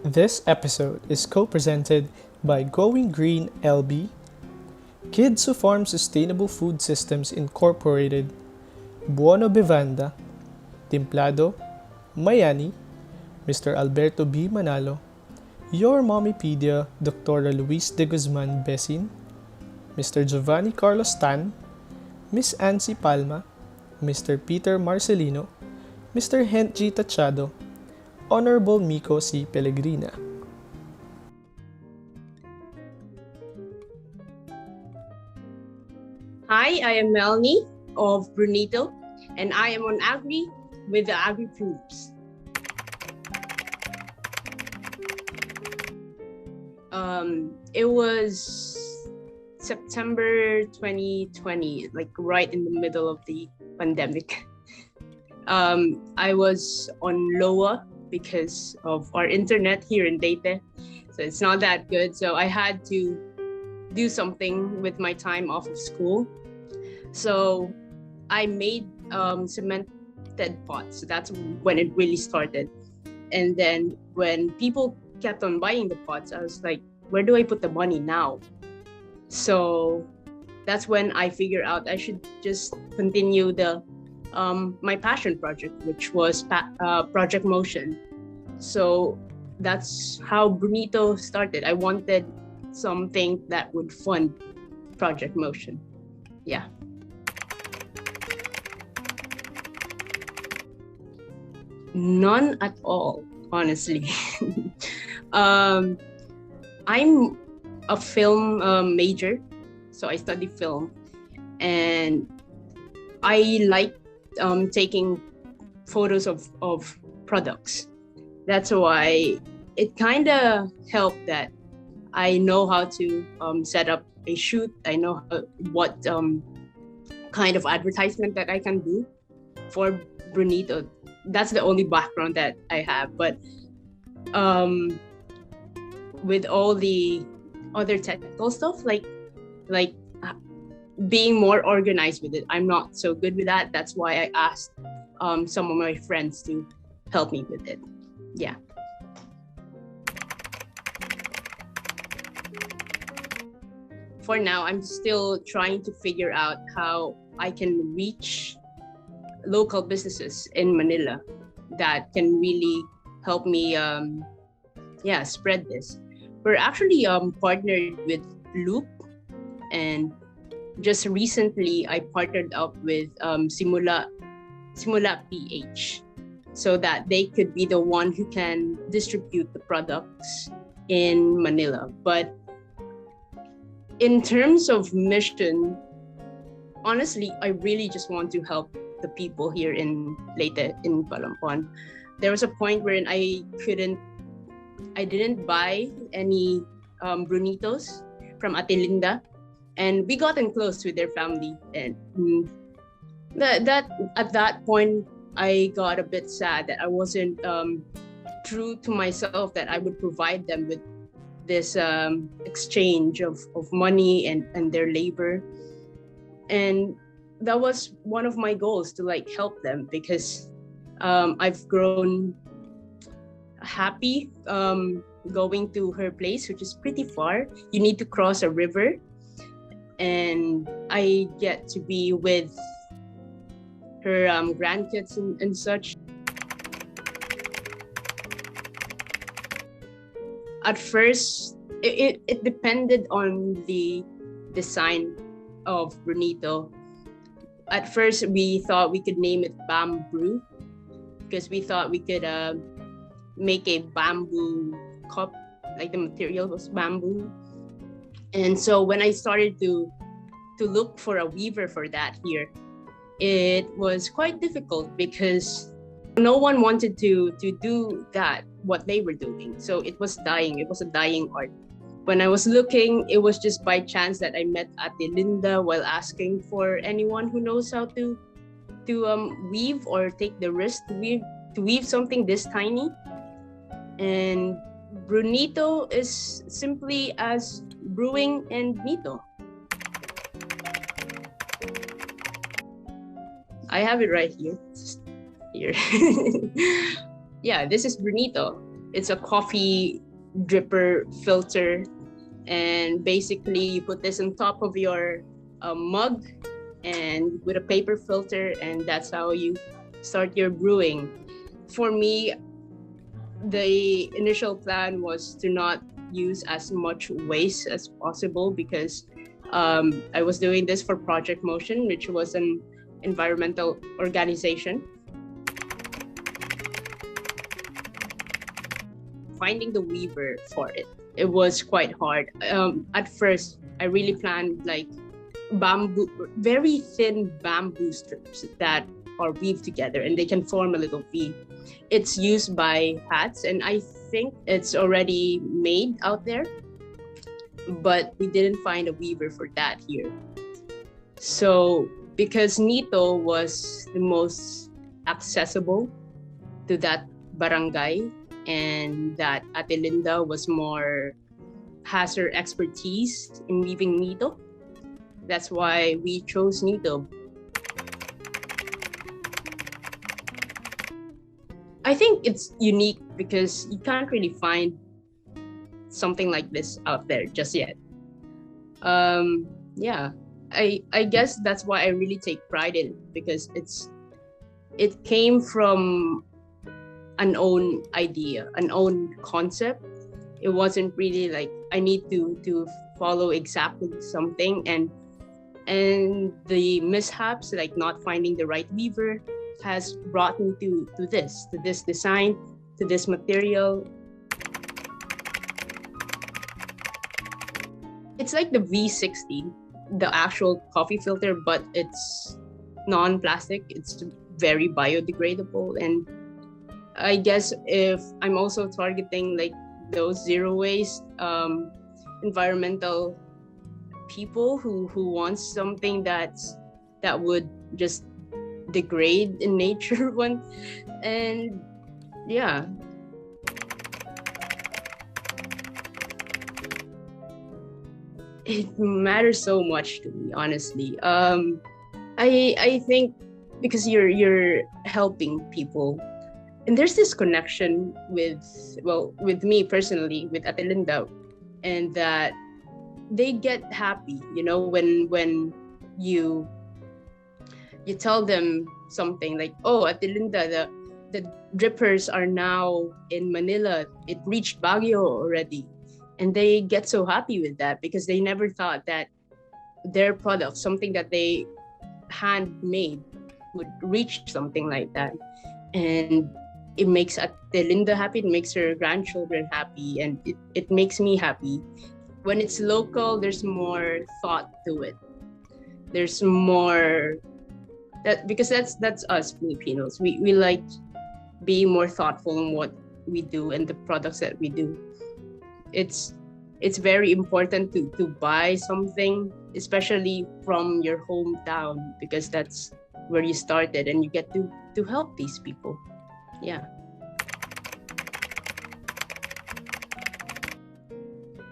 This episode is co-presented by GoinGreen LB, Kids Who Farm Sustainable Food Systems Incorporated, Buono Bevanda, Timplado, Mayani, Mr. Alberto B. Manalo, Your Mommy Pedia, Dr. Luise de Guzman-Besin, Mr. Giovani Carlos Tan, Miss Ancy Palma, Mr. Peter Marcelino, Mr. Hentjie Tachado, Honorable Miko C. Pelegrina. Hi, I am Melanie of Brewnito, and I am on Agri with the Agripreneurs. It was September 2020, like right in the middle of the pandemic. I was on LOA because of our internet here in Leyte, so it's not that good. So I had to do something with my time off of school. So I made cemented pots. So that's when it really started. And then when people kept on buying the pots, I was like, where do I put the money now? So that's when I figured out I should just continue the my passion project, which was Project Motion. So that's how Brewnito started. I wanted something that would fund Project Motion. Yeah. None at all, honestly. I'm a film major, so I study film, and I like taking photos of products. That's why it kind of helped that I know how to set up a shoot. I know what kind of advertisement that I can do for Brewnito. That's the only background that I have. But with all the other technical stuff, like being more organized with it, I'm not so good with that. That's why I asked some of my friends to help me with it. Yeah. For now, I'm still trying to figure out how I can reach local businesses in Manila that can really help me spread this. We're actually partnered with Loop, and just recently I partnered up with Simula PH, so that they could be the one who can distribute the products in Manila. But in terms of mission, honestly, I really just want to help the people here in Leyte, in Palampon. There was a point wherein I didn't buy any Brewnitos from Ate Linda, and we gotten close with their family. And that at that point, I got a bit sad that I wasn't true to myself, that I would provide them with this exchange of money and their labor. And that was one of my goals, to like help them, because I've grown happy going to her place, which is pretty far. You need to cross a river, and I get to be with her grandkids and such. At first, it depended on the design of Brewnito. At first, we thought we could name it Bamboo, because we thought we could make a bamboo cup, like the material was bamboo. And so when I started to look for a weaver for that here, it was quite difficult because no one wanted to do that, what they were doing. So it was dying. It was a dying art. When I was looking, it was just by chance that I met Ate Linda while asking for anyone who knows how to weave or take the risk to weave something this tiny. And Brewnito is simply as brewing and nito. I have it right here. Here. Yeah, this is Brewnito. It's a coffee dripper filter, and basically you put this on top of your mug and with a paper filter, and that's how you start your brewing. For me, the initial plan was to not use as much waste as possible because I was doing this for Project Motion, which was an environmental organization. Finding the weaver for it was quite hard. At first, I really planned like bamboo, very thin bamboo strips that are weaved together and they can form a little V. It's used by hats, and I think it's already made out there, but we didn't find a weaver for that here. So because Nito was the most accessible to that barangay, and that Ate Linda has her expertise in weaving Nito, that's why we chose Nito. I think it's unique because you can't really find something like this out there just yet. Yeah, I guess that's why I really take pride in it, because it came from an own idea, an own concept. It wasn't really like I need to follow exactly something, and the mishaps, like not finding the right weaver, has brought me to this design, to this material. It's like the V60, the actual coffee filter, but it's non-plastic. It's very biodegradable, and I guess if I'm also targeting like those zero waste environmental people who want something that would just degrade in nature one, and yeah. It matters so much to me, honestly. I think because you're helping people, and there's this connection with me personally, with Ate Linda, and that they get happy, when you tell them something like, oh, Ate Linda, the drippers are now in Manila. It reached Baguio already. And they get so happy with that because they never thought that their product, something that they handmade, would reach something like that. And it makes Ate Linda happy, it makes her grandchildren happy, and it makes me happy. When it's local, there's more thought to it. There's more because that's us Filipinos. We like being more thoughtful in what we do and the products that we do. It's very important to buy something, especially from your hometown, because that's where you started and you get to help these people. Yeah.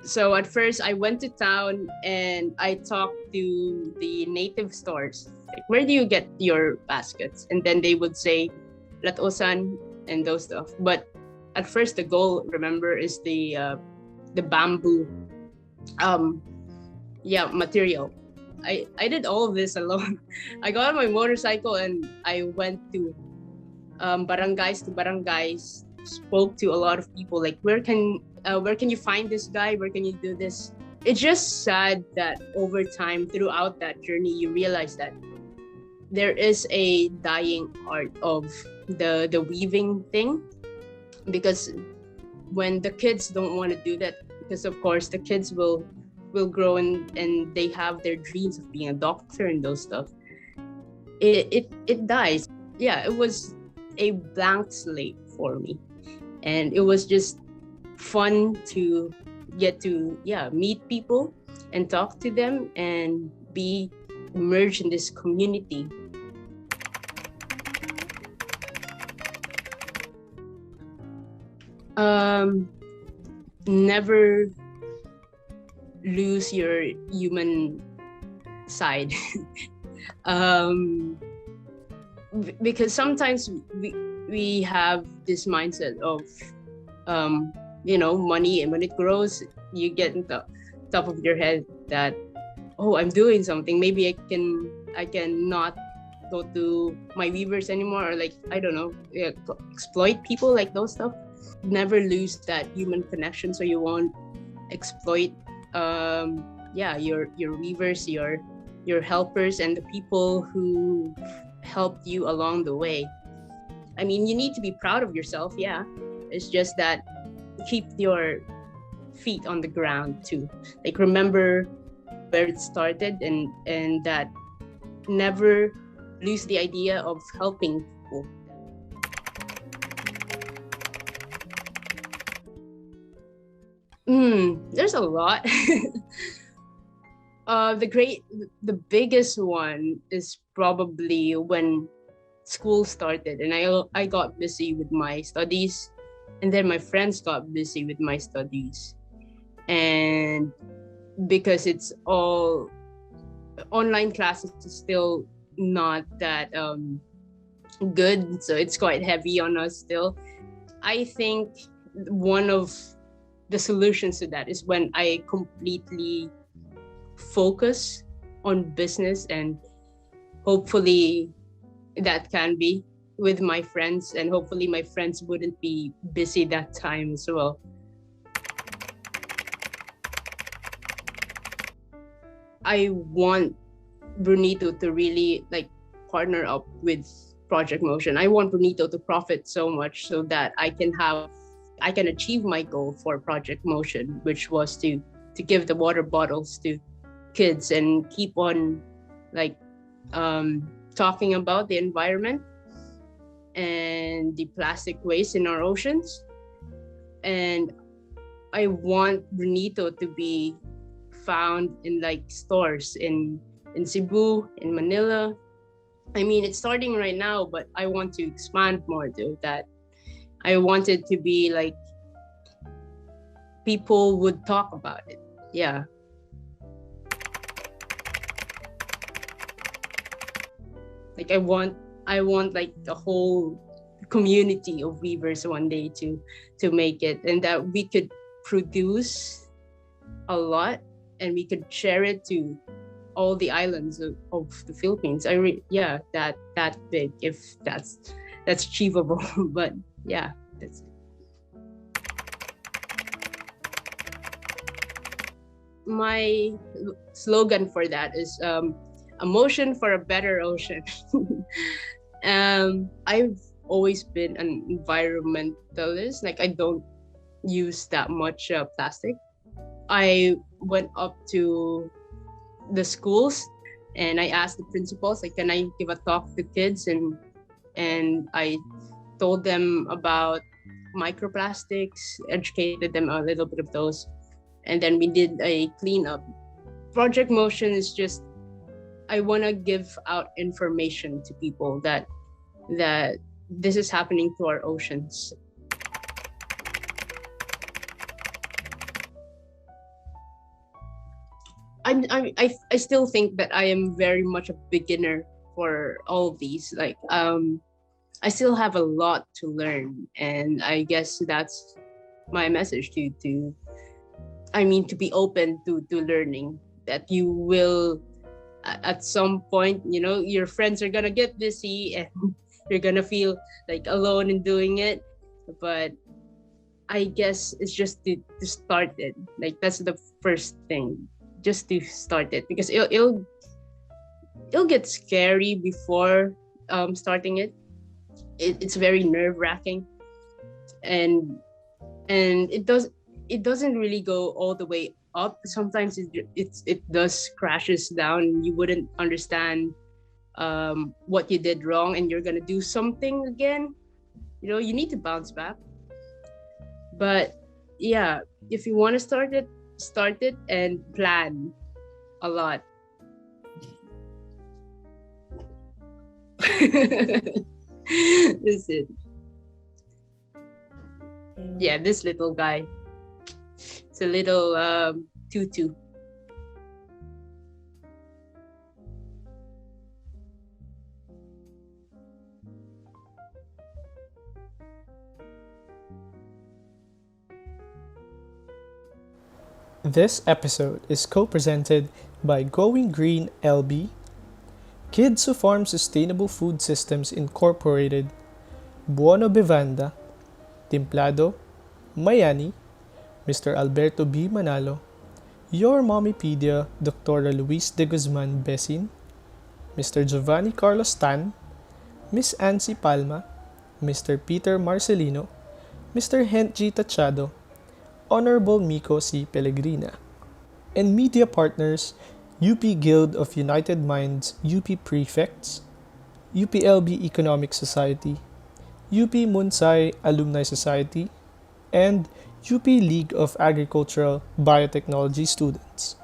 So at first I went to town and I talked to the native stores. Like, where do you get your baskets? And then they would say latosan and those stuff. But at first the goal, remember, is the bamboo material. I did all of this alone. I got on my motorcycle and I went to barangays, spoke to a lot of people, like where can you find this guy, where can you do this. It's just sad that over time, throughout that journey, you realize that there is a dying art of the weaving thing, because when the kids don't want to do that, because of course the kids will grow and they have their dreams of being a doctor and those stuff, it dies. Yeah, it was a blank slate for me, and it was just fun to get to meet people and talk to them and be immersed in this community. Never lose your human side. Because sometimes we have this mindset of money, and when it grows, you get in the top of your head that, oh, I'm doing something. Maybe I can not go to my weavers anymore, or like, I don't know, exploit people, like those stuff. Never lose that human connection, so you won't exploit your weavers, your helpers, and the people who helped you along the way. I mean, you need to be proud of yourself, yeah. It's just that keep your feet on the ground too. Like, remember where it started, and that never lose the idea of helping people. There's a lot. The biggest one is probably when school started, and I got busy with my studies, and then my friends got busy with my studies, and because it's all online classes, is still not that good, so it's quite heavy on us still. I think one of the solutions to that is when I completely focus on business, and hopefully that can be with my friends, and hopefully my friends wouldn't be busy that time as well. I want Brewnito to really like partner up with Project Motion. I want Brewnito to profit so much so that I can achieve my goal for Project Motion, which was to give the water bottles to kids and keep on like talking about the environment and the plastic waste in our oceans. And I want Brewnito to be found in like stores in Cebu, in Manila. I mean, it's starting right now, but I want to expand more to that. I want it to be like people would talk about it. Yeah. Like I want like the whole community of weavers one day to make it, and that we could produce a lot and we could share it to all the islands of the Philippines. That big, if that's achievable. But yeah, that's it. My slogan for that is a motion for a better ocean. I've always been an environmentalist. Like, I don't use that much plastic. I went up to the schools and I asked the principals, like, can I give a talk to kids? And I told them about microplastics, educated them a little bit of those. And then we did a cleanup. Project Motion is just, I want to give out information to people that this is happening to our oceans. I still think that I am very much a beginner for all of these. Like, I still have a lot to learn, and I guess that's my message to be open to learning. That you will, at some point, your friends are gonna get busy and you're gonna feel like alone in doing it. But I guess it's just to start it. Like, that's the first thing, just to start it, because it'll get scary before starting it. It's very nerve-wracking, and it doesn't really go all the way up. Sometimes it does crashes down. You wouldn't understand what you did wrong, and you're gonna do something again. You need to bounce back. But yeah, if you want to start it and plan a lot. This is, yeah, this little guy. It's a little tutu. This episode is co-presented by GoinGreen LB, Kids Who Farm Sustainable Food Systems Incorporated, Buono Bevanda, Timplado, Mayani, Mr. Alberto B. Manalo, your mommy Pedia, Dr. Luise de Guzman-Besin, Mr. Giovani Carlos Tan, Miss Ancy Palma, Mr. Peter Marcelino, Mr. Hentjie Tachado, Honorable Miko C. Pelegrina, and media partners UP Guild of United Minds UP Praefects, UPLB Economic Society, UP MunSci Alumni Society, and UP League of Agricultural Biotechnology Students.